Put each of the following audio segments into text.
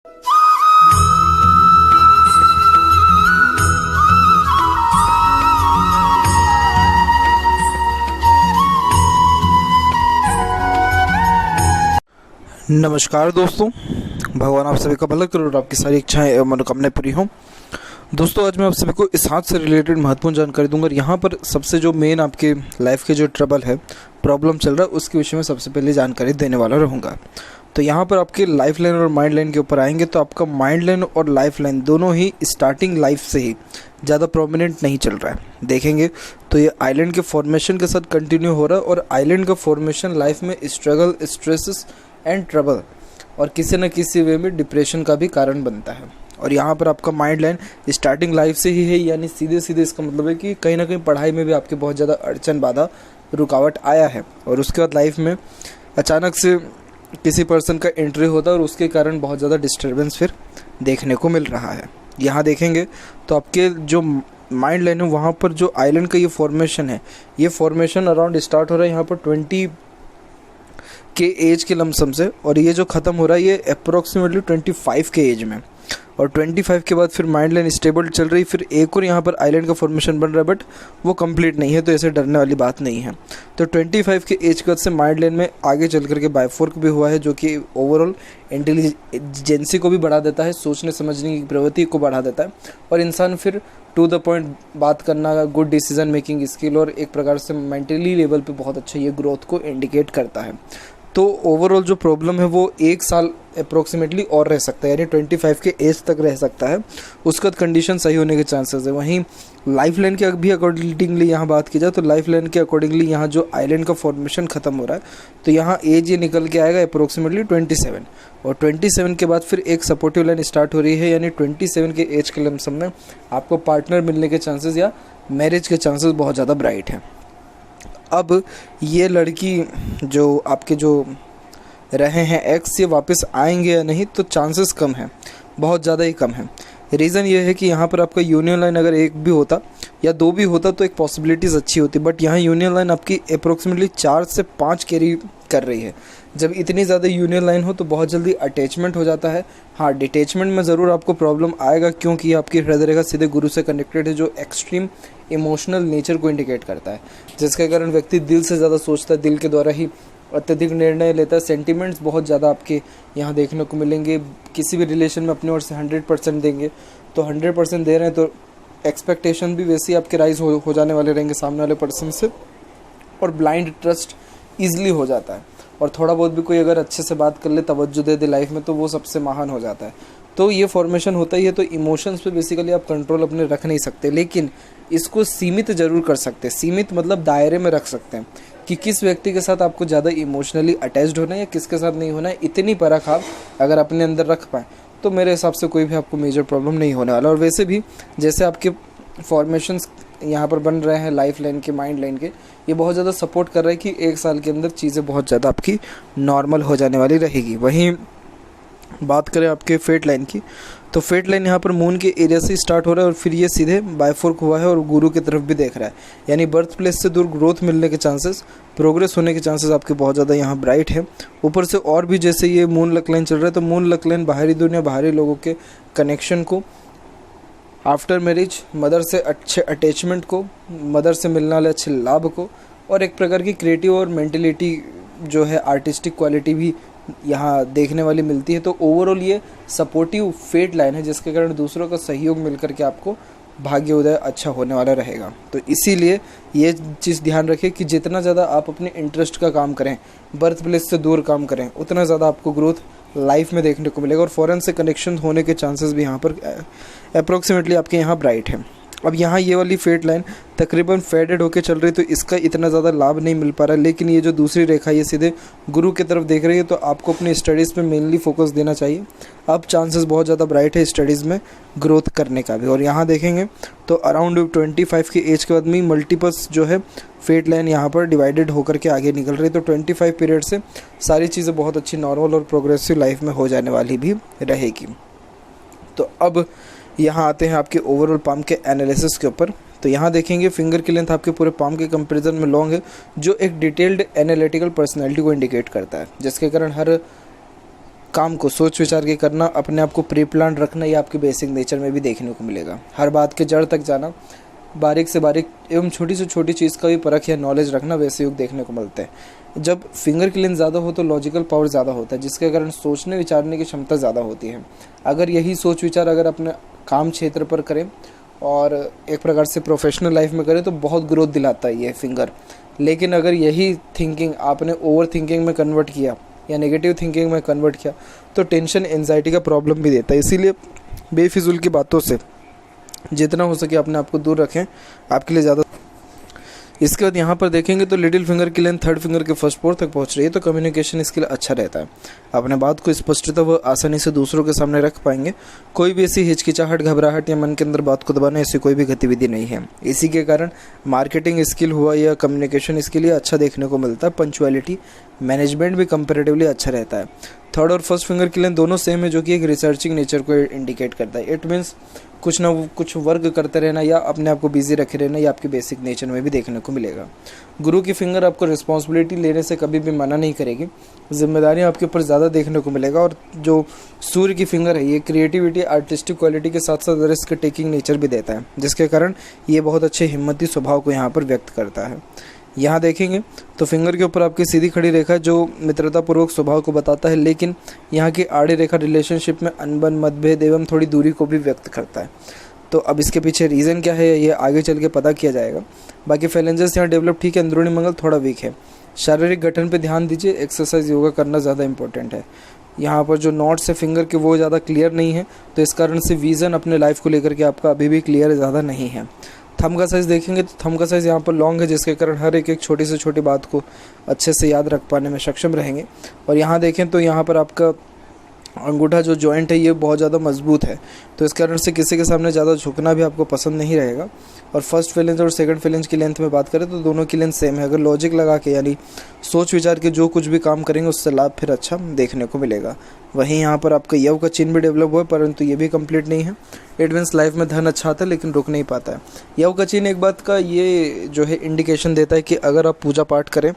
नमस्कार दोस्तों, भगवान आप सभी का भला करे और आपकी सारी इच्छाएं एवं मनोकामनाएं पूरी हों। दोस्तों, आज मैं आप सभी को इस हाथ से रिलेटेड महत्वपूर्ण जानकारी दूंगा। यहाँ पर सबसे जो मेन आपके लाइफ के जो ट्रबल है, प्रॉब्लम चल रहा है, उसके विषय में सबसे पहले जानकारी देने वाला रहूँगा। तो यहाँ पर आपके लाइफ लाइन और माइंड लाइन के ऊपर आएंगे तो आपका माइंड लाइन और लाइफ लाइन दोनों ही स्टार्टिंग लाइफ से ही ज़्यादा प्रोमिनेंट नहीं चल रहा है। देखेंगे तो ये आइलैंड के फॉर्मेशन के साथ कंटिन्यू हो रहा है और आइलैंड का फॉर्मेशन लाइफ में स्ट्रगल, स्ट्रेसेस एंड ट्रबल और किसी न किसी वे में डिप्रेशन का भी कारण बनता है। और यहाँ पर आपका माइंड लाइन स्टार्टिंग लाइफ से ही है, यानी सीधे सीधे इसका मतलब है कि कहीं ना कहीं पढ़ाई में भी आपके बहुत ज़्यादा अड़चन, बाधा, रुकावट आया है और उसके बाद लाइफ में अचानक से किसी पर्सन का एंट्री होता है और उसके कारण बहुत ज़्यादा डिस्टर्बेंस फिर देखने को मिल रहा है। यहाँ देखेंगे तो आपके जो माइंड लाइन है वहाँ पर जो आइलैंड का ये फॉर्मेशन है, ये फॉर्मेशन अराउंड स्टार्ट हो रहा है यहाँ पर 20 के एज के लमसम से, और ये जो ख़त्म हो रहा है ये अप्रोक्सीमेटली 25 के एज में, और 25 के बाद फिर माइंड लाइन स्टेबल चल रही। फिर एक और यहाँ पर आइलैंड का फॉर्मेशन बन रहा है, बट वो कंप्लीट नहीं है, तो ऐसे डरने वाली बात नहीं है। तो 25 के एज के बाद से माइंड लाइन में आगे चल करके बायफोर्क भी हुआ है, जो कि ओवरऑल इंटेलिजेंसी को भी बढ़ा देता है, सोचने समझने की प्रवृत्ति को बढ़ा देता है, और इंसान फिर टू द पॉइंट बात करना, गुड डिसीजन मेकिंग स्किल और एक प्रकार से मेंटली लेवल पे बहुत अच्छा ये ग्रोथ को इंडिकेट करता है। तो ओवरऑल जो प्रॉब्लम है वो 1 साल अप्रोक्सीमेटली और रह सकता है, यानी 25 के एज तक रह सकता है, उसके बाद कंडीशन सही होने के चांसेस है। वहीं लाइफ लाइन के भी अकॉर्डिंगली यहाँ बात की जाए तो लाइफ लाइन के अकॉर्डिंगली यहाँ जो आइलैंड का फॉर्मेशन ख़त्म हो रहा है, तो यहाँ एज ये निकल के आएगा अप्रोक्सीमेटली 27, और 27 के बाद फिर एक सपोर्टिव लाइन स्टार्ट हो रही है, यानी 27 के एज के लमसम में आपको पार्टनर मिलने के चांसेस या मैरिज के चांसेस बहुत ज़्यादा ब्राइट हैं। अब ये लड़की जो आपके जो रहे हैं एक्स, ये वापस आएंगे या नहीं, तो चांसेस कम है, बहुत ज़्यादा ही कम है। रीज़न ये है कि यहाँ पर आपका यूनियन लाइन अगर एक भी होता या 2 भी होता तो एक पॉसिबिलिटीज़ अच्छी होती, बट यहाँ यूनियन लाइन आपकी अप्रोक्सीमेटली 4 से 5 कैरी कर रही है। जब इतनी ज़्यादा यूनियन लाइन हो तो बहुत जल्दी अटैचमेंट हो जाता है। हाँ, डिटैचमेंट में ज़रूर आपको प्रॉब्लम आएगा, क्योंकि आपकी हृदय रेखा सीधे गुरु से कनेक्टेड है, जो एक्सट्रीम इमोशनल नेचर को इंडिकेट करता है, जिसके कारण व्यक्ति दिल से ज़्यादा सोचता है, दिल के द्वारा ही अत्यधिक निर्णय लेता है। सेंटिमेंट्स बहुत ज़्यादा आपके यहाँ देखने को मिलेंगे। किसी भी रिलेशन में अपनी ओर से 100% देंगे, तो 100% दे रहे हैं तो एक्सपेक्टेशन भी वैसे ही आपके राइज हो जाने वाले रहेंगे सामने वाले पर्सन से, और ब्लाइंड ट्रस्ट ईजिली हो जाता है। और थोड़ा बहुत भी कोई अगर अच्छे से बात कर ले, तवज्जो दे दे लाइफ में, तो वो सबसे महान हो जाता है। तो ये फॉर्मेशन होता ही है। तो इमोशंस पे बेसिकली आप कंट्रोल अपने रख नहीं सकते, लेकिन इसको सीमित ज़रूर कर सकते हैं। सीमित मतलब दायरे में रख सकते हैं कि किस व्यक्ति के साथ आपको ज़्यादा इमोशनली अटैच्ड होना है या किसके साथ नहीं होना है। इतनी परख आप अगर अपने अंदर रख पाएँ तो मेरे हिसाब से कोई भी आपको मेजर प्रॉब्लम नहीं होने वाला। और वैसे भी जैसे आपके फॉर्मेशंस यहाँ पर बन रहे हैं लाइफ लाइन के, माइंड लाइन के, ये बहुत ज़्यादा सपोर्ट कर रहा है कि 1 साल के अंदर चीज़ें बहुत ज़्यादा आपकी नॉर्मल हो जाने वाली रहेगी। वहीं बात करें आपके फेट लाइन की, तो फेट लाइन यहाँ पर मून के एरिया से स्टार्ट हो रहा है और फिर ये सीधे बायफोर्क हुआ है और गुरु की तरफ भी देख रहा है, यानी बर्थ प्लेस से दूर ग्रोथ मिलने के चांसेस, प्रोग्रेस होने के चांसेस आपके बहुत ज़्यादा यहाँ ब्राइट है। ऊपर से और भी जैसे ये मून लक लाइन चल रहा है, तो मून लक लाइन बाहरी दुनिया, बाहरी लोगों के कनेक्शन को, आफ्टर मैरिज मदर से अच्छे अटैचमेंट को, मदर से मिलने वाले अच्छे लाभ को, और एक प्रकार की क्रिएटिव और मेंटलिटी जो है, आर्टिस्टिक क्वालिटी भी यहाँ देखने वाली मिलती है। तो ओवरऑल ये सपोर्टिव फेट लाइन है, जिसके कारण दूसरों का सहयोग मिलकर के आपको भाग्य उदय अच्छा होने वाला रहेगा। तो इसीलिए ये चीज़ ध्यान रखें कि जितना ज़्यादा आप अपने इंटरेस्ट का काम करें, बर्थ प्लेस से दूर काम करें, उतना ज़्यादा आपको ग्रोथ लाइफ में देखने को मिलेगा। और फॉरेन से कनेक्शन होने के चांसेस भी यहाँ पर अप्रोक्सीमेटली आपके यहाँ ब्राइट है। अब यहाँ ये वाली फेट लाइन तकरीबन फेडेड होके चल रही, तो इसका इतना ज़्यादा लाभ नहीं मिल पा रहा है, लेकिन ये जो दूसरी रेखा ये सीधे गुरु की तरफ देख रही है, तो आपको अपनी स्टडीज़ पे मेनली फोकस देना चाहिए। अब चांसेस बहुत ज़्यादा ब्राइट है स्टडीज़ में ग्रोथ करने का भी। और यहाँ देखेंगे तो अराउंड 25 की एज के बाद में मल्टीपल्स जो है फेट लाइन यहाँ पर डिवाइडेड होकर के आगे निकल रही है। तो 25 पीरियड से सारी चीज़ें बहुत अच्छी नॉर्मल और प्रोग्रेसिव लाइफ में हो जाने वाली भी रहेगी। तो अब यहाँ आते हैं आपके ओवरऑल पाम के एनालिसिस के ऊपर। तो यहाँ देखेंगे फिंगर की लेंथ आपके पूरे पाम के कंपैरिजन में लॉन्ग है, जो एक डिटेल्ड एनालिटिकल पर्सनैलिटी को इंडिकेट करता है, जिसके कारण हर काम को सोच विचार के करना, अपने आप को प्री प्लान रखना, ये आपके बेसिक नेचर में भी देखने को मिलेगा। हर बात के जड़ तक जाना, बारीक से बारीक एवं छोटी से छोटी चीज़ का भी परख या नॉलेज रखना, वैसे योग देखने को मिलते हैं। जब फिंगर की लेंथ ज़्यादा हो तो लॉजिकल पावर ज़्यादा होता है, जिसके कारण सोचने विचारने की क्षमता ज़्यादा होती है। अगर यही सोच विचार अगर अपने काम क्षेत्र पर करें और एक प्रकार से प्रोफेशनल लाइफ में करें तो बहुत ग्रोथ दिलाता है ये फिंगर। लेकिन अगर यही थिंकिंग आपने ओवर थिंकिंग में कन्वर्ट किया या नेगेटिव थिंकिंग में कन्वर्ट किया तो टेंशन एंजाइटी का प्रॉब्लम भी देता है। इसीलिए बेफिजूल की बातों से जितना हो सके अपने आप को दूर रखें, आपके लिए ज़्यादा। इसके बाद यहाँ पर देखेंगे तो लिटिल फिंगर की लेंथ थर्ड फिंगर के फर्स्ट पोर तक पहुँच रही है, तो कम्युनिकेशन स्किल अच्छा रहता है। अपने बात को स्पष्टता व आसानी से दूसरों के सामने रख पाएंगे। कोई भी ऐसी हिचकिचाहट, घबराहट या मन के अंदर बात को दबाना, ऐसी कोई भी गतिविधि नहीं है। इसी के कारण मार्केटिंग स्किल हुआ या कम्युनिकेशन स्किल ये अच्छा देखने को मिलता है। पंचुअलिटी मैनेजमेंट भी कंपेरेटिवली अच्छा रहता है। थर्ड और फर्स्ट फिंगर की लेंथ दोनों सेम है, जो कि एक रिसर्चिंग नेचर को इंडिकेट करता है। इट मीन्स कुछ ना कुछ वर्क करते रहना या अपने आप को बिजी रखे रहना, ये आपके बेसिक नेचर में भी देखने को मिलेगा। गुरु की फिंगर आपको रिस्पॉन्सिबिलिटी लेने से कभी भी मना नहीं करेगी, जिम्मेदारी आपके ऊपर ज़्यादा देखने को मिलेगा। और जो सूर्य की फिंगर है ये क्रिएटिविटी, आर्टिस्टिक क्वालिटी के साथ साथ रिस्क टेकिंग नेचर भी देता है, जिसके कारण ये बहुत अच्छे हिम्मती स्वभाव को यहाँ पर व्यक्त करता है। यहाँ देखेंगे तो फिंगर के ऊपर आपकी सीधी खड़ी रेखा जो मित्रतापूर्वक स्वभाव को बताता है, लेकिन यहाँ की आड़ी रेखा रिलेशनशिप में अनबन, मतभेद एवं थोड़ी दूरी को भी व्यक्त करता है। तो अब इसके पीछे रीज़न क्या है ये आगे चल के पता किया जाएगा। बाकी फेलेंजेस यहाँ डेवलप ठीक है, अंदरूनी मंगल थोड़ा वीक है। शारीरिक गठन पे ध्यान दीजिए, एक्सरसाइज योगा करना ज़्यादा इंपॉर्टेंट है। यहाँ पर जो नॉट्स है फिंगर के वो ज़्यादा क्लियर नहीं है, तो इस कारण से विज़न अपने लाइफ को लेकर के आपका अभी भी क्लियर ज़्यादा नहीं है। थंब का साइज़ देखेंगे तो थंब का साइज़ यहाँ पर लॉन्ग है, जिसके कारण हर एक छोटी से छोटी बात को अच्छे से याद रख पाने में सक्षम रहेंगे। और यहाँ देखें तो यहाँ पर आपका अंगूठा जो जॉइंट है ये बहुत ज़्यादा मजबूत है, तो इस कारण से किसी के सामने ज़्यादा झुकना भी आपको पसंद नहीं रहेगा। और फर्स्ट फेलेंज और सेकंड फेलेंज की लेंथ में बात करें तो दोनों की लेंथ सेम है। अगर लॉजिक लगा के यानी सोच विचार के जो कुछ भी काम करेंगे उससे लाभ फिर अच्छा देखने को मिलेगा। वहीं यहाँ पर आपका यव का चिन्ह भी डेवलप हुआ है, परंतु ये भी कंप्लीट नहीं है। इट मीन्स लाइफ में धन अच्छा आता है लेकिन रुक नहीं पाता है। यव का चिन्ह एक बात का ये जो है इंडिकेशन देता है कि अगर आप पूजा पाठ करें,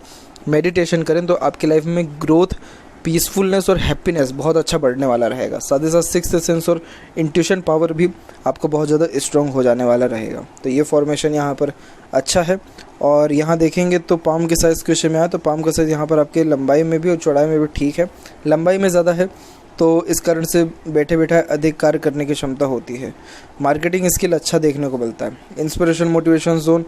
मेडिटेशन करें तो आपकी लाइफ में ग्रोथ, पीसफुलनेस और हैप्पीनेस बहुत अच्छा बढ़ने वाला रहेगा। साथ ही साथ सिक्स्थ सेंस और इंट्यूशन पावर भी आपको बहुत ज़्यादा स्ट्रॉन्ग हो जाने वाला रहेगा। तो ये फॉर्मेशन यहाँ पर अच्छा है। और यहाँ देखेंगे तो पाम के साइज़ के विषय में आया तो पाम का साइज़ यहाँ पर आपके लंबाई में भी और चौड़ाई में भी ठीक है। लंबाई में ज़्यादा है तो इस कारण से बैठे बैठे अधिक कार्य करने की क्षमता होती है। मार्केटिंग स्किल अच्छा देखने को मिलता है। इंस्पिरेशन, मोटिवेशन जोन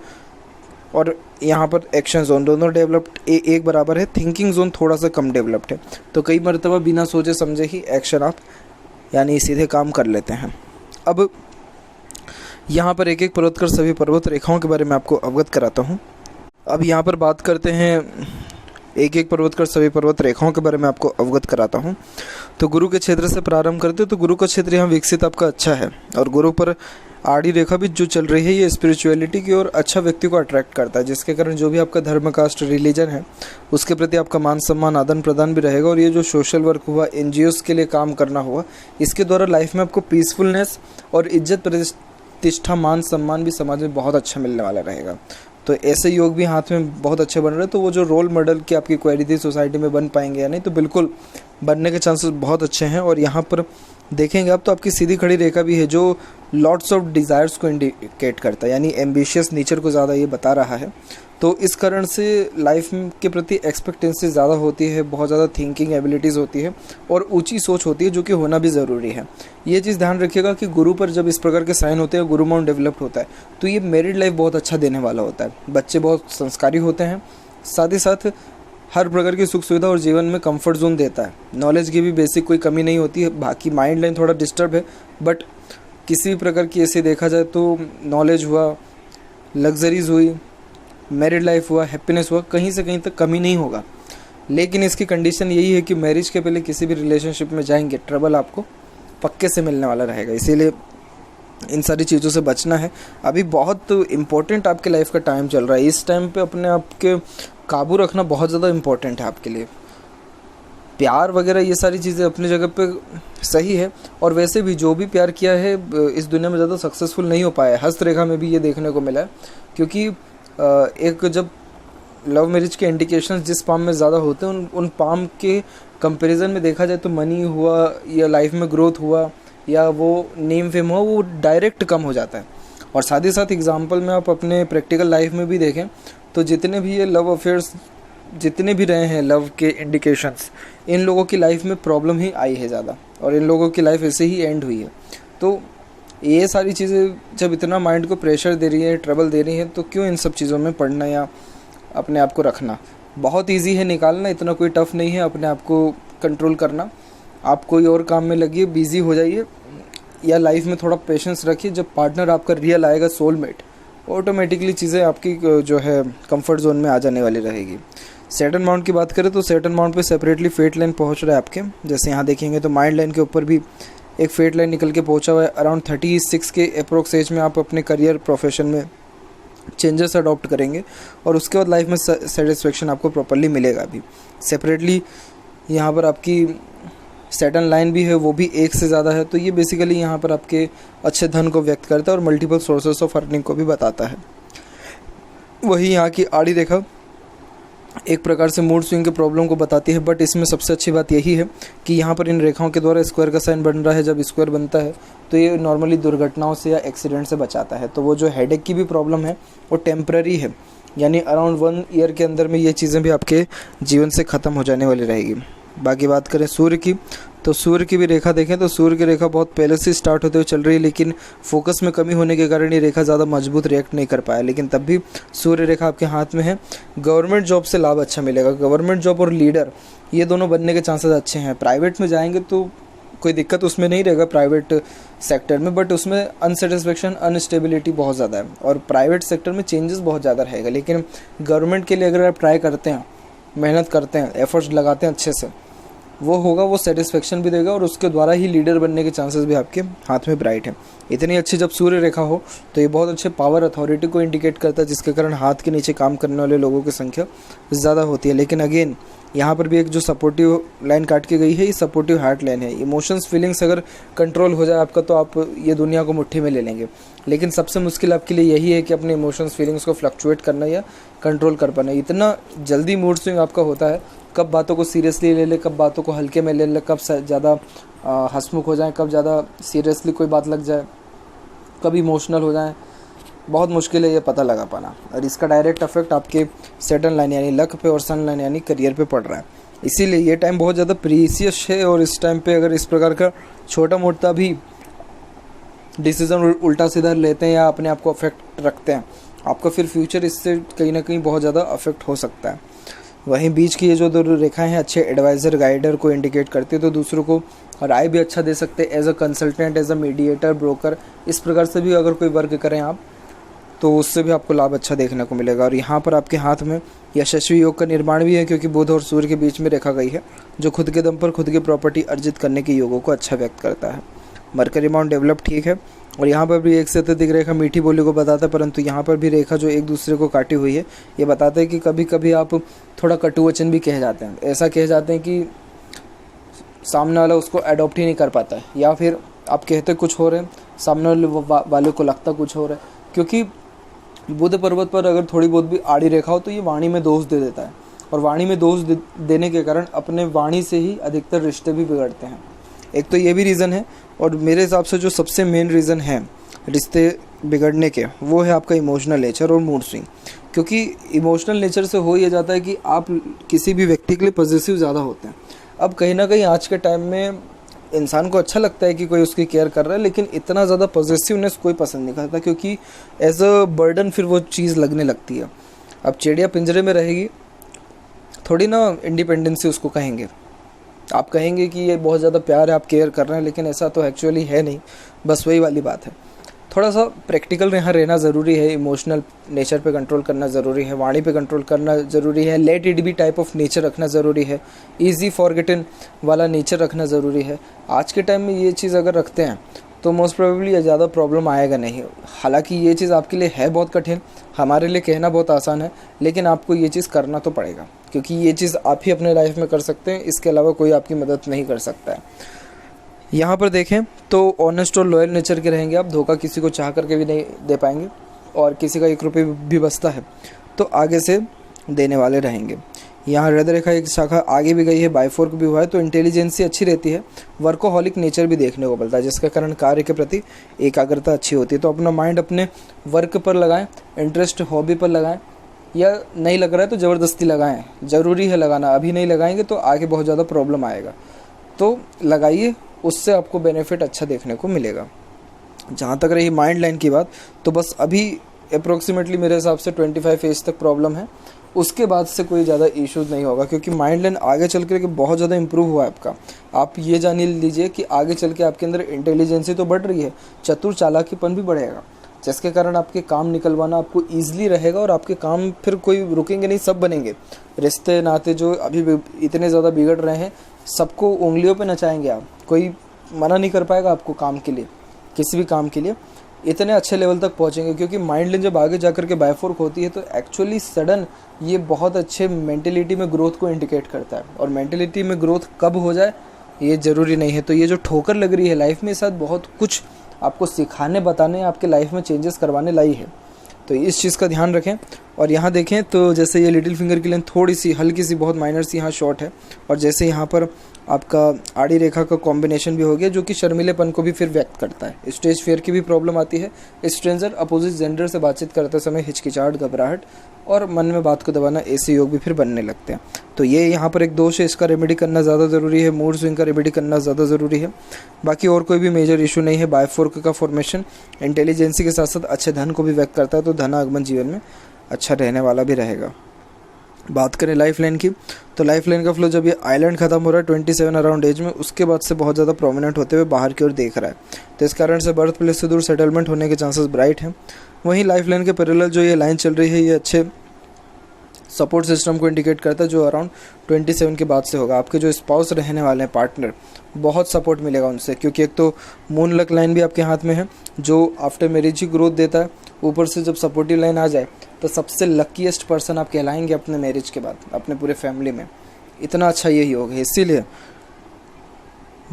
और यहाँ पर एक्शन जोन दोनों डेवलप्ड एक बराबर है। थिंकिंग जोन थोड़ा सा कम डेवलप्ड है, तो कई मरतबा बिना सोचे समझे ही एक्शन आप यानी सीधे काम कर लेते हैं। अब यहाँ पर एक एक पर्वत कर सभी पर्वत रेखाओं के बारे में आपको अवगत कराता हूँ। अब यहाँ पर बात करते हैं एक एक पर्वत कर सभी पर्वत रेखाओं के बारे में आपको अवगत कराता हूँ। तो गुरु के क्षेत्र से प्रारंभ करते हैं तो गुरु का क्षेत्र यहाँ विकसित आपका अच्छा है और गुरु पर आड़ी रेखा भी जो चल रही है ये स्पिरिचुअलिटी की ओर अच्छा व्यक्ति को अट्रैक्ट करता है, जिसके कारण जो भी आपका धर्म, कास्ट, रिलीजन है उसके प्रति आपका मान सम्मान, आदान प्रदान भी रहेगा। और ये जो सोशल वर्क हुआ, एनजीओस के लिए काम करना हुआ, इसके द्वारा लाइफ में आपको पीसफुलनेस और इज्जत, प्रतिष्ठा, मान सम्मान भी समाज में बहुत अच्छा मिलने वाला रहेगा। तो ऐसे योग भी हाथ में बहुत अच्छे बन रहे हैं। तो वो जो रोल मॉडल की आपकी क्वालिटी थी सोसाइटी में बन पाएंगे या नहीं, तो बिल्कुल बनने के चांसेस बहुत अच्छे हैं। और यहाँ पर देखेंगे आप तो आपकी सीधी खड़ी रेखा भी है जो लॉट्स ऑफ डिज़ायर्स को इंडिकेट करता है, यानी एम्बिशियस नेचर को ज़्यादा ये बता रहा है। तो इस कारण से लाइफ के प्रति एक्सपेक्टेंसी ज़्यादा होती है, बहुत ज़्यादा थिंकिंग एबिलिटीज़ होती है और ऊंची सोच होती है, जो कि होना भी ज़रूरी है। ये चीज़ ध्यान रखिएगा कि गुरु पर जब इस प्रकार के साइन होते हैं, गुरु माउंट डेवलप्ड होता है, तो ये मैरिड लाइफ बहुत अच्छा देने वाला होता है। बच्चे बहुत संस्कारी होते हैं, साथ ही साथ हर प्रकार की सुख सुविधा और जीवन में कंफर्ट जोन देता है। नॉलेज की भी बेसिक कोई कमी नहीं होती है। बाकी माइंड लाइन थोड़ा डिस्टर्ब है, बट किसी भी प्रकार की ऐसे देखा जाए तो नॉलेज हुआ, लग्जरीज हुई, मैरिड लाइफ हुआ, हैप्पीनेस हुआ, कहीं से कहीं तक कमी नहीं होगा। लेकिन इसकी कंडीशन यही है कि मैरिज के पहले किसी भी रिलेशनशिप में जाएंगे, ट्रबल आपको पक्के से मिलने वाला रहेगा। इसीलिए इन सारी चीज़ों से बचना है। अभी बहुत इम्पोर्टेंट आपके लाइफ का टाइम चल रहा है। इस टाइम पे अपने आप के काबू रखना बहुत ज़्यादा इम्पोर्टेंट है आपके लिए। प्यार वगैरह ये सारी चीज़ें अपनी जगह पे सही है, और वैसे भी जो भी प्यार किया है इस दुनिया में ज़्यादा सक्सेसफुल नहीं हो पाया है। हस्तरेखा में भी ये देखने को मिला है, क्योंकि एक जब लव मैरिज के इंडिकेशंस जिस पाम में ज़्यादा होते हैं उन पाम के कंपैरिजन में देखा जाए तो मनी हुआ या लाइफ में ग्रोथ हुआ या वो नेम फेम हुआ, वो डायरेक्ट कम हो जाता है। और साथ ही साथ एग्जांपल में आप अपने प्रैक्टिकल लाइफ में भी देखें तो जितने भी ये लव अफेयर्स जितने भी रहे हैं, लव के इंडिकेशंस, इन लोगों की लाइफ में प्रॉब्लम ही आई है ज़्यादा, और इन लोगों की लाइफ ऐसे ही एंड हुई है। तो ये सारी चीज़ें जब इतना माइंड को प्रेशर दे रही है, ट्रबल दे रही है, तो क्यों इन सब चीज़ों में पढ़ना या अपने आप को रखना। बहुत ईजी है निकालना, इतना कोई टफ नहीं है अपने आप को कंट्रोल करना। आप कोई और काम में लगिए, बिजी हो जाइए, या लाइफ में थोड़ा पेशेंस रखिए। जब पार्टनर आपका रियल आएगा, सोलमेट, ऑटोमेटिकली चीज़ें आपकी जो है कंफर्ट जोन में आ जाने वाली रहेगी। सैटर्न माउंट की बात करें तो सैटर्न माउंट पे सेपरेटली फेट लाइन पहुंच रहा है आपके। जैसे यहाँ देखेंगे तो माइंड लाइन के ऊपर भी एक फेट लाइन निकल के पहुंचा हुआ है। अराउंड 36 के अप्रोक्स एज में आप अपने करियर प्रोफेशन में चेंजेस अडॉप्ट करेंगे और उसके बाद लाइफ में सेटिस्फेक्शन आपको प्रॉपरली मिलेगा। अभी सेपरेटली यहाँ पर आपकी सैटर्न लाइन भी है, वो भी एक से ज़्यादा है। तो ये बेसिकली यहाँ पर आपके अच्छे धन को व्यक्त करता है और मल्टीपल सोर्सेस ऑफ अर्निंग को भी बताता है। वही यहाँ की आड़ी रेखा एक प्रकार से मूड स्विंग के प्रॉब्लम को बताती है, बट इसमें सबसे अच्छी बात यही है कि यहाँ पर इन रेखाओं के द्वारा स्क्वायर का साइन बन रहा है। जब स्क्वायर बनता है तो ये नॉर्मली दुर्घटनाओं से या एक्सीडेंट से बचाता है। तो वो जो हेडेक की भी प्रॉब्लम है वो टेम्पररी है, यानी अराउंड 1 ईयर के अंदर में ये चीज़ें भी आपके जीवन से ख़त्म हो जाने वाली रहेगी। बाकी बात करें सूर्य की, तो सूर्य की भी रेखा देखें तो सूर्य की रेखा बहुत पहले से स्टार्ट होते हुए चल रही है, लेकिन फोकस में कमी होने के कारण ये रेखा ज़्यादा मजबूत रिएक्ट नहीं कर पाया। लेकिन तब भी सूर्य रेखा आपके हाथ में है। गवर्नमेंट जॉब से लाभ अच्छा मिलेगा। गवर्नमेंट जॉब और लीडर ये दोनों बनने के चांसेस अच्छे हैं। प्राइवेट में जाएंगे तो कोई दिक्कत उसमें नहीं रहेगा प्राइवेट सेक्टर में, बट उसमें अनसेटिस्फेक्शन, अनस्टेबिलिटी बहुत ज़्यादा है और प्राइवेट सेक्टर में चेंजेस बहुत ज़्यादा रहेगा। लेकिन गवर्नमेंट के लिए अगर आप ट्राई करते हैं, मेहनत करते हैं, एफर्ट्स लगाते हैं अच्छे से, वो होगा, वो सेटिस्फेक्शन भी देगा और उसके द्वारा ही लीडर बनने के चांसेस भी आपके हाथ में ब्राइट है। इतनी अच्छी जब सूर्य रेखा हो तो ये बहुत अच्छे पावर, अथॉरिटी को इंडिकेट करता है, जिसके कारण हाथ के नीचे काम करने वाले लोगों की संख्या ज़्यादा होती है। लेकिन अगेन यहाँ पर भी एक जो सपोर्टिव लाइन काट के गई है, ये सपोर्टिव हार्ट लाइन है। इमोशंस, फीलिंग्स अगर कंट्रोल हो जाए आपका तो आप ये दुनिया को मुट्ठी में ले लेंगे। लेकिन सबसे मुश्किल आपके लिए यही है कि अपने इमोशंस, फीलिंग्स को फ्लक्चुएट करना या कंट्रोल कर पाना। इतना जल्दी मूड स्विंग आपका होता है, कब बातों को सीरियसली ले ले, कब बातों को हल्के में ले ले, कब ज़्यादा हंसमुख हो जाए, कब ज़्यादा सीरियसली कोई बात लग जाए, कब इमोशनल हो जाए, बहुत मुश्किल है ये पता लगा पाना। और इसका डायरेक्ट इफेक्ट आपके सैटर्न लाइन यानी लक पे और सन लाइन यानी करियर पे पड़ रहा है। इसीलिए ये टाइम बहुत ज़्यादा प्रीसियस है और इस टाइम पे अगर इस प्रकार का छोटा मोटा भी डिसीज़न उल्टा सीधा लेते हैं या अपने आप को अफेक्ट रखते हैं, आपका फिर फ्यूचर इससे कहीं ना कहीं बहुत ज़्यादा अफेक्ट हो सकता है। वहीं बीच की ये जो दो रेखाएं हैं अच्छे एडवाइज़र, गाइडर को इंडिकेट करती है, तो दूसरों को राय भी अच्छा दे सकते हैं as a consultant, as a mediator, broker. इस प्रकार से भी अगर कोई वर्क करें आप तो उससे भी आपको लाभ अच्छा देखने को मिलेगा। और यहाँ पर आपके हाथ में यशस्वी योग का निर्माण भी है, क्योंकि बुध और सूर्य के बीच में रेखा गई है, जो खुद के दम पर खुद की प्रॉपर्टी अर्जित करने के योगों को अच्छा व्यक्त करता है। मरकरी माउंट डेवलप ठीक है और यहाँ पर भी एक से अत्यधिक रेखा मीठी बोली को बताता है, परंतु यहाँ पर भी रेखा जो एक दूसरे को काटी हुई है, ये बताता है कि कभी कभी आप थोड़ा कटु वचन भी कह जाते हैं। ऐसा कह जाते हैं कि सामने वाला उसको अडॉप्ट ही नहीं कर पाता है, या फिर आप कहते कुछ हो रहे हैं, सामने वाले को लगता कुछ हो रहा है। क्योंकि बुध पर्वत पर अगर थोड़ी बहुत भी आड़ी रेखा हो तो ये वाणी में दोष दे देता है, और वाणी में दोष देने के कारण अपने वाणी से ही अधिकतर रिश्ते भी बिगड़ते हैं। एक तो ये भी रीज़न है, और मेरे हिसाब से जो सबसे मेन रीज़न है रिश्ते बिगड़ने के, वो है आपका इमोशनल नेचर और मूड स्विंग। क्योंकि इमोशनल नेचर से हो ये जाता है कि आप किसी भी व्यक्ति के लिए पॉजिटिव ज़्यादा होते हैं। अब कहीं ना कहीं आज के टाइम में इंसान को अच्छा लगता है कि कोई उसकी केयर कर रहा है, लेकिन इतना ज़्यादा पॉजिटिवनेस कोई पसंद नहीं करता, क्योंकि एज अ बर्डन फिर वो चीज़ लगने लगती है। अब चिड़िया पिंजरे में रहेगी, थोड़ी ना इंडिपेंडेंसी उसको कहेंगे। आप कहेंगे कि ये बहुत ज़्यादा प्यार है, आप केयर कर रहे हैं, लेकिन ऐसा तो एक्चुअली है नहीं। बस वही वाली बात है, थोड़ा सा प्रैक्टिकल यहाँ रहना ज़रूरी है। इमोशनल नेचर पे कंट्रोल करना ज़रूरी है, वाणी पे कंट्रोल करना ज़रूरी है, let it be type of nature रखना ज़रूरी है, ईजी फॉरगेटन वाला नेचर रखना ज़रूरी है। आज के टाइम में ये चीज़ अगर रखते हैं तो मोस्ट प्रोबेबली ज़्यादा प्रॉब्लम आएगा नहीं। हालांकि ये चीज़ आपके लिए है बहुत कठिन, हमारे लिए कहना बहुत आसान है, लेकिन आपको ये चीज़ करना तो पड़ेगा, क्योंकि ये चीज़ आप ही अपने लाइफ में कर सकते हैं, इसके अलावा कोई आपकी मदद नहीं कर सकता है। यहाँ पर देखें तो ऑनेस्ट और लॉयल नेचर के रहेंगे आप, धोखा किसी को चाह करके भी नहीं दे पाएंगे, और किसी का 1 रुपये भी बचता है तो आगे से देने वाले रहेंगे। यहाँ हृदय रेखा एक शाखा आगे भी गई है, बाइफोर्क भी हुआ है, तो इंटेलिजेंसी अच्छी रहती है, वर्कोहॉलिक नेचर भी देखने को मिलता है, जिसके कारण कार्य के प्रति एकाग्रता अच्छी होती है। तो अपना माइंड अपने वर्क पर लगाएं, इंटरेस्ट हॉबी पर लगाएं, या नहीं लग रहा है तो ज़बरदस्ती लगाएं, ज़रूरी है लगाना, अभी नहीं लगाएंगे तो आगे बहुत ज़्यादा प्रॉब्लम आएगा, तो लगाइए, उससे आपको बेनिफिट अच्छा देखने को मिलेगा। जहाँ तक रही माइंड लाइन की बात, तो बस अभी अप्रोक्सीमेटली मेरे हिसाब से 25 एज तक प्रॉब्लम है, उसके बाद से कोई ज़्यादा इश्यूज़ नहीं होगा, क्योंकि माइंड लाइन आगे चल के बहुत ज़्यादा इम्प्रूव हुआ है आपका। आप ये जान लीजिए कि आगे चल के आपके अंदर इंटेलिजेंसी तो बढ़ रही है, चतुर चालाकीपन भी बढ़ेगा, जिसके कारण आपके काम निकलवाना आपको ईजिली रहेगा, और आपके काम फिर कोई रुकेंगे नहीं, सब बनेंगे। रिश्ते नाते जो अभी इतने ज़्यादा बिगड़ रहे हैं, सबको उंगलियों पे नचाएंगे आप, कोई मना नहीं कर पाएगा आपको काम के लिए, किसी भी काम के लिए इतने अच्छे लेवल तक पहुंचेंगे। क्योंकि माइंड लाइन जब आगे जाकर के बाइफोर्क होती है तो एक्चुअली सडन ये बहुत अच्छे मेंटेलिटी में ग्रोथ को इंडिकेट करता है, और मेंटेलिटी में ग्रोथ कब हो जाए ये ज़रूरी नहीं है। तो ये जो ठोकर लग रही है लाइफ में, साथ बहुत कुछ आपको सिखाने बताने, आपके लाइफ में चेंजेस करवाने लाई है, तो इस चीज़ का ध्यान रखें। और यहाँ देखें तो जैसे ये लिटिल फिंगर की लाइन थोड़ी सी हल्की सी बहुत माइनर सी यहाँ शॉर्ट है, और जैसे यहाँ पर आपका आड़ी रेखा का कॉम्बिनेशन भी हो गया, जो कि शर्मिलेपन को भी फिर व्यक्त करता है। स्टेज फियर की भी प्रॉब्लम आती है, स्ट्रेंजर अपोजिट जेंडर से बातचीत करते समय हिचकिचाहट, घबराहट और मन में बात को दबाना, ऐसे योग भी फिर बनने लगते हैं। तो ये यहाँ पर एक दोष है, इसका रेमेडी करना ज़्यादा ज़रूरी है, मूड स्विंग का रेमेडी करना ज़्यादा ज़रूरी है। बाकी और कोई भी मेजर इशू नहीं है। बाइफोर्क का फॉर्मेशन इंटेलिजेंसी के साथ साथ अच्छे धन को भी व्यक्त करता है, तो धन आगमन जीवन में अच्छा रहने वाला भी रहेगा। बात करें लाइफ लाइन की, तो लाइफ लाइन का फ्लो जब ये आइलैंड खत्म हो रहा है 27 अराउंड एज में, उसके बाद से बहुत ज़्यादा प्रोमिनेंट होते हुए बाहर की ओर देख रहा है, तो इस कारण से बर्थ प्लेस से दूर सेटलमेंट होने के चांसेस ब्राइट हैं। वहीं लाइफ लाइन के पैरेलल जो ये लाइन चल रही है, ये अच्छे सपोर्ट सिस्टम को इंडिकेट करता है, जो अराउंड 27 के बाद से होगा। आपके जो स्पाउस रहने वाले हैं, पार्टनर, बहुत सपोर्ट मिलेगा उनसे, क्योंकि एक तो मून लक लाइन भी आपके हाथ में है, जो आफ्टर मैरिज ही ग्रोथ देता है। ऊपर से जब सपोर्टिव लाइन आ जाए तो सबसे लकीएस्ट पर्सन आप कहलाएंगे अपने मैरिज के बाद, अपने पूरे फैमिली में। इतना अच्छा यही योग है, इसीलिए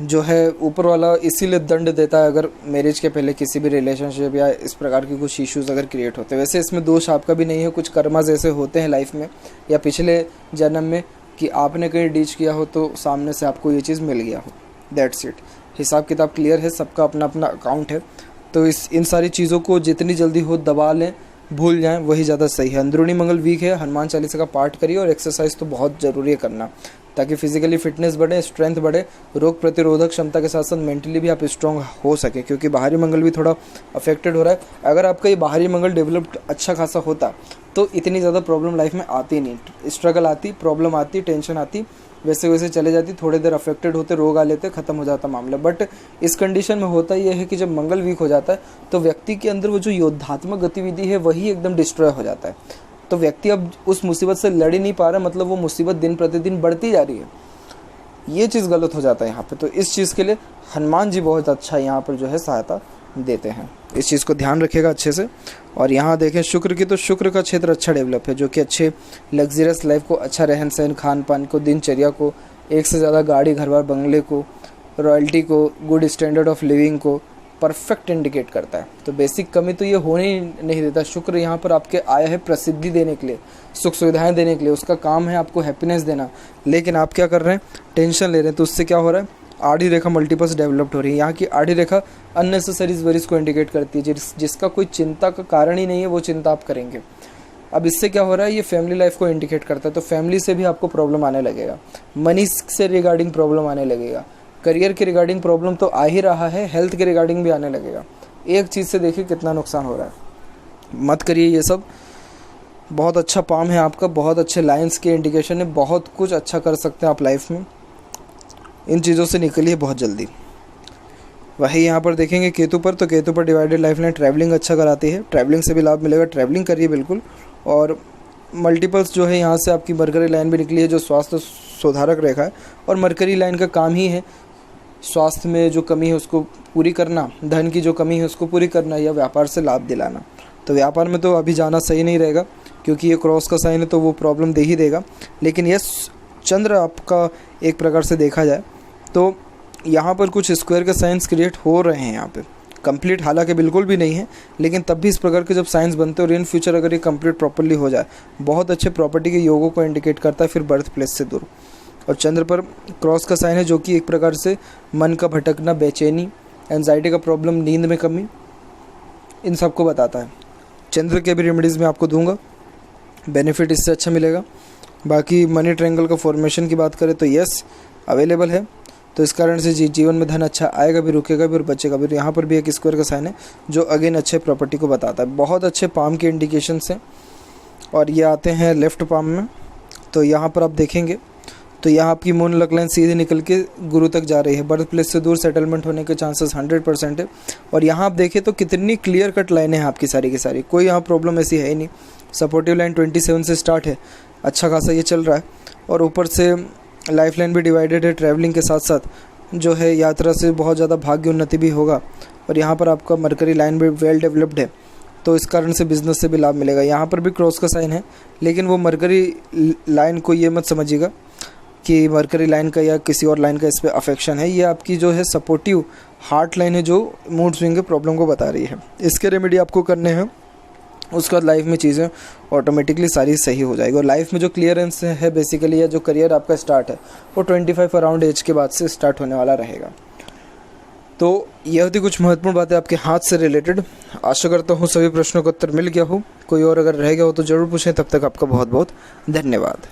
जो है ऊपर वाला इसीलिए दंड देता है अगर मैरिज के पहले किसी भी रिलेशनशिप या इस प्रकार की कुछ इश्यूज़ अगर क्रिएट होते हैं। वैसे इसमें दोष आपका भी नहीं है, कुछ कर्मा जैसे होते हैं लाइफ में या पिछले जन्म में कि आपने कहीं डीच किया हो तो सामने से आपको ये चीज़ मिल गया हो, दैट्स इट। हिसाब किताब क्लियर है, सबका अपना अपना अकाउंट है, तो इन सारी चीज़ों को जितनी जल्दी हो दबा लें, भूल जाएं, वही ज़्यादा सही है। अंदरूनी मंगल वीक है, हनुमान चालीसा का पाठ करिए, और एक्सरसाइज तो बहुत ज़रूरी है करना, ताकि फिजिकली फिटनेस बढ़े, स्ट्रेंथ बढ़े, रोग प्रतिरोधक क्षमता के साथ साथ मेंटली भी आप स्ट्रॉन्ग हो सके, क्योंकि बाहरी मंगल भी थोड़ा अफेक्टेड हो रहा है। अगर आपका ये बाहरी मंगल डेवलप्ड अच्छा खासा होता तो इतनी ज़्यादा प्रॉब्लम लाइफ में आती नहीं, स्ट्रगल आती, प्रॉब्लम आती, टेंशन आती, वैसे वैसे चले जाती, थोड़ी देर अफेक्टेड होते, रोग आ लेते, ख़त्म हो जाता मामला। बट इस कंडीशन में होता यह है कि जब मंगल वीक हो जाता है तो व्यक्ति के अंदर वो जो योद्धात्मक गतिविधि है वही एकदम डिस्ट्रॉय हो जाता है, तो व्यक्ति अब उस मुसीबत से लड़ ही नहीं पा रहा, मतलब वो मुसीबत दिन प्रतिदिन बढ़ती जा रही है, ये चीज़ गलत हो जाता है यहाँ पे। तो इस चीज़ के लिए हनुमान जी बहुत अच्छा यहाँ पर जो है सहायता देते हैं, इस चीज़ को ध्यान रखिएगा अच्छे से। और यहाँ देखें शुक्र की, तो शुक्र का क्षेत्र अच्छा डेवलप है, जो कि अच्छे लग्जरियस लाइफ को, अच्छा रहन सहन, खान पान को, दिनचर्या को, एक से ज़्यादा गाड़ी, घर बार, बंगले को, रॉयल्टी को, गुड स्टैंडर्ड ऑफ लिविंग को परफेक्ट इंडिकेट करता है। तो बेसिक कमी तो ये होने ही नहीं देता। शुक्र यहाँ पर आपके आया है प्रसिद्धि देने के लिए, सुख सुविधाएं देने के लिए, उसका काम है आपको हैप्पीनेस देना, लेकिन आप क्या कर रहे हैं, टेंशन ले रहे हैं, तो उससे क्या हो रहा है, आड़ी रेखा मल्टीपल्स डेवलप्ड हो रही है। यहाँ की आड़ी रेखा अननेसेसरीज वरीज को इंडिकेट करती है, जिसका कोई चिंता का कारण ही नहीं है, वो चिंता आप करेंगे। अब इससे क्या हो रहा है, ये फैमिली लाइफ को इंडिकेट करता है, तो फैमिली से भी आपको प्रॉब्लम आने लगेगा, मनी से रिगार्डिंग प्रॉब्लम आने लगेगा, करियर के रिगार्डिंग प्रॉब्लम तो आ ही रहा है, हेल्थ के रिगार्डिंग भी आने लगेगा। एक चीज़ से देखिए कितना नुकसान हो रहा है, मत करिए ये सब। बहुत अच्छा पाम है आपका, बहुत अच्छे लाइन्स के इंडिकेशन है, बहुत कुछ अच्छा कर सकते हैं आप लाइफ में, इन चीज़ों से निकलिए बहुत जल्दी। वही यहाँ पर देखेंगे केतु पर, तो केतु पर डिवाइडेड लाइफ लाइन ट्रैवलिंग अच्छा कराती है, ट्रैवलिंग से भी लाभ मिलेगा, ट्रैवलिंग करिए बिल्कुल। और मल्टीपल्स जो है यहाँ से आपकी मरकरी लाइन भी निकली है, जो स्वास्थ्य सुधारक रेखा है, और मरकरी लाइन का काम ही है स्वास्थ्य में जो कमी है उसको पूरी करना, धन की जो कमी है उसको पूरी करना, या व्यापार से लाभ दिलाना। तो व्यापार में तो अभी जाना सही नहीं रहेगा, क्योंकि ये क्रॉस का साइन है, तो वो प्रॉब्लम दे ही देगा। लेकिन यस, चंद्र आपका एक प्रकार से देखा जाए तो यहाँ पर कुछ स्क्वायर के साइंस क्रिएट हो रहे हैं यहाँ पे, कंप्लीट हालांकि बिल्कुल भी नहीं है, लेकिन तब भी इस प्रकार के जब साइंस बनते हैं और इन फ्यूचर अगर ये कंप्लीट प्रॉपरली हो जाए, बहुत अच्छे प्रॉपर्टी के योगों को इंडिकेट करता है, फिर बर्थ प्लेस से दूर। और चंद्र पर क्रॉस का साइन है, जो कि एक प्रकार से मन का भटकना, बेचैनी, एंजाइटी का प्रॉब्लम, नींद में कमी, इन सब को बताता है। चंद्र के भी रेमेडीज़ मैं आपको दूंगा, बेनिफिट इससे अच्छा मिलेगा। बाकी मनी ट्रायंगल का फॉर्मेशन की बात करें तो यस अवेलेबल है, तो इस कारण से जीवन में धन अच्छा आएगा भी, रुकेगा भी और बचेगा भी। यहाँ पर भी एक स्क्वायर का साइन है जो अगेन अच्छे प्रॉपर्टी को बताता है। बहुत अच्छे पाम के इंडिकेशंस हैं और ये आते हैं लेफ्ट पाम में। तो यहाँ पर आप देखेंगे तो यहाँ आपकी मून लक लाइन सीधे निकल के गुरु तक जा रही है, बर्थ प्लेस से दूर सेटलमेंट होने के चांसेस 100% है। और यहाँ आप देखें तो कितनी क्लियर कट लाइनें हैं आपकी सारी की सारी, कोई यहाँ प्रॉब्लम ऐसी है ही नहीं। सपोर्टिव लाइन 27 से स्टार्ट है, अच्छा खासा ये चल रहा है। और ऊपर से लाइफ लाइन भी डिवाइडेड है, ट्रैवलिंग के साथ साथ जो है यात्रा से बहुत ज़्यादा भाग्य उन्नति भी होगा। और यहाँ पर आपका मरकरी लाइन भी वेल डेवलप्ड है, तो इस कारण से बिजनेस से भी लाभ मिलेगा। यहाँ पर भी क्रॉस का साइन है, लेकिन वो मरकरी लाइन को ये मत समझिएगा कि मरकरी लाइन का या किसी और लाइन का इस पर अफेक्शन है। ये आपकी जो है सपोर्टिव हार्ट लाइन है, जो मूड स्विंग के प्रॉब्लम को बता रही है। इसके रेमेडी आपको करने हैं, उसके बाद लाइफ में चीज़ें ऑटोमेटिकली सारी सही हो जाएगी। और लाइफ में जो क्लियरेंस है बेसिकली, या जो करियर आपका स्टार्ट है, वो 25 अराउंड एज के बाद से स्टार्ट होने वाला रहेगा। तो यह होती कुछ महत्वपूर्ण बातें आपके हाथ से रिलेटेड। आशा करता हूँ सभी प्रश्नों का उत्तर मिल गया हो। कोई और अगर रह गया हो तो ज़रूर पूछें। तब तक आपका बहुत बहुत धन्यवाद।